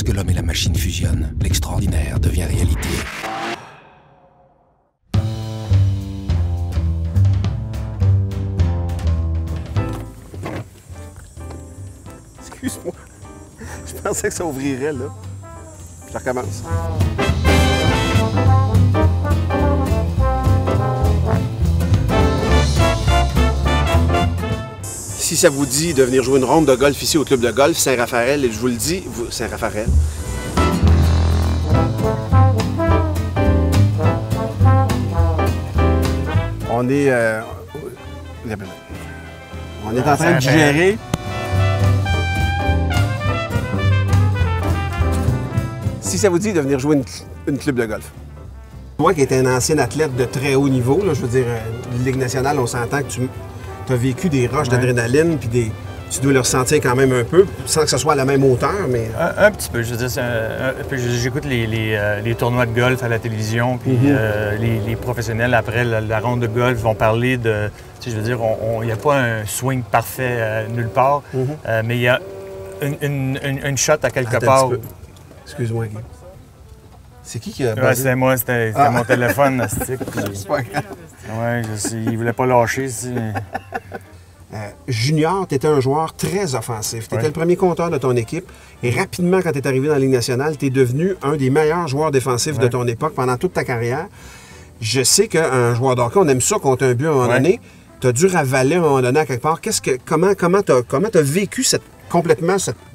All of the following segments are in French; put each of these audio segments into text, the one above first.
Lorsque l'homme et la machine fusionnent, l'extraordinaire devient réalité. Excuse-moi. Je pensais que ça ouvrirait, là. Je recommence. Si ça vous dit de venir jouer une ronde de golf ici au club de golf Saint-Raphaël, et je vous le dis, Saint-Raphaël. On est en train de digérer. Si ça vous dit de venir jouer une club de golf. Moi qui étais un ancien athlète de très haut niveau, là, je veux dire, Ligue nationale, on s'entend que tu as vécu des rushs d'adrénaline, puis tu dois le ressentir quand même un peu, sans que ce soit à la même hauteur, mais... Un petit peu. Je veux dire, j'écoute les tournois de golf à la télévision, puis les professionnels, après la ronde de golf, vont parler de... Tu sais, je veux dire, il n'y a pas un swing parfait nulle part, mais il y a une shot à quelque part. Excuse-moi, Guy. C'est qui a... Ouais, c'était moi, c'était mon téléphone. C'est pas grave. Ouais, il voulait pas lâcher. Junior, tu étais un joueur très offensif. Tu étais le premier compteur de ton équipe. Et rapidement, quand tu es arrivé dans la Ligue nationale, tu es devenu un des meilleurs joueurs défensifs de ton époque pendant toute ta carrière. Je sais qu'un joueur d'hockey, on aime ça contre un but à un moment donné. Tu as dû ravaler à un moment donné à quelque part. Comment tu as vécu ce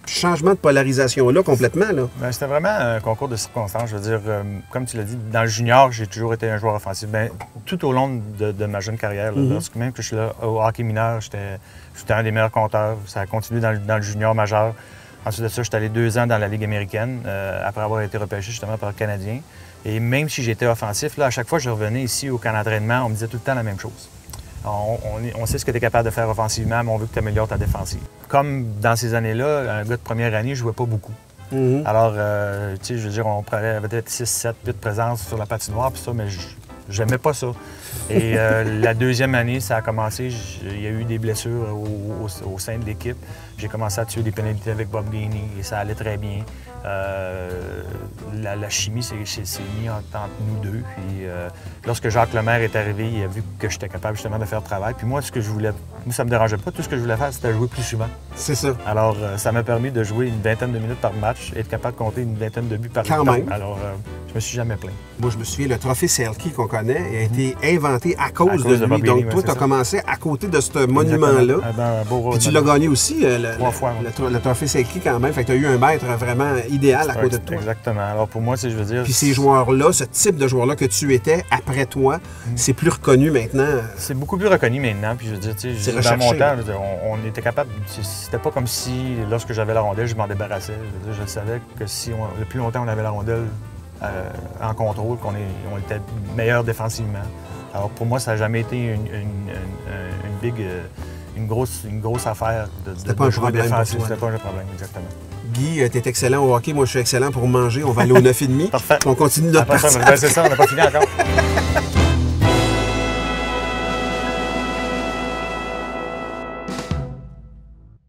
changement de polarisation-là complètement? Là? Bien, c'était vraiment un concours de circonstances. Je veux dire, comme tu l'as dit, dans le junior, j'ai toujours été un joueur offensif. Bien, tout au long de ma jeune carrière, même que je suis là au hockey mineur, j'étais un des meilleurs compteurs. Ça a continué dans le junior majeur. Ensuite de ça, j'étais allé 2 ans dans la Ligue américaine, après avoir été repêché justement par le Canadien. Et même si j'étais offensif, là, à chaque fois que je revenais ici au camp d'entraînement, on me disait tout le temps la même chose. On sait ce que tu es capable de faire offensivement, mais on veut que tu améliores ta défensive. Comme dans ces années-là, un gars de première année, je ne jouais pas beaucoup. Alors, tu sais, je veux dire, on prenait peut-être 6, 7, 8 présences sur la patinoire, puis ça, mais j'aimais pas ça. Et la deuxième année, ça a commencé, il y a eu des blessures au sein de l'équipe. J'ai commencé à tuer des pénalités avec Bob Gainey et ça allait très bien. La chimie s'est mise entre nous deux. Puis, lorsque Jacques Lemaire est arrivé, il a vu que j'étais capable justement de faire le travail. Puis moi, ça me dérangeait pas. Tout ce que je voulais faire, c'était jouer plus souvent. C'est ça. Alors, ça m'a permis de jouer une vingtaine de minutes par match et être capable de compter une vingtaine de buts par match. Quand même. Alors, je me suis jamais plaint. Moi, je me souviens, le trophée Selke qu'on connaît a été inventé à cause de lui. Donc, toi, tu as commencé à côté de ce monument-là. Puis tu l'as gagné aussi, 3 fois. Le trophée Selke quand même. Fait que tu as eu un maître vraiment idéal à côté de toi. Exactement. Alors, pour moi, je veux dire... Puis ces joueurs-là, ce type de joueur-là que tu étais après toi, c'est plus reconnu maintenant. C'est beaucoup plus reconnu maintenant. Puis je veux dire, tu sais, dans mon temps, on était capable... C'était pas comme si, lorsque j'avais la rondelle, je m'en débarrassais. Je savais que si le plus longtemps on avait la rondelle en contrôle, qu'on était meilleur défensivement. Alors pour moi, ça n'a jamais été une grosse affaire de jouer défensif. C'était pas un problème, exactement. Guy, tu es excellent au hockey. Moi, je suis excellent pour manger. On va aller au 9,5. Parfait. On continue notre partie. C'est ça, on n'a pas fini encore.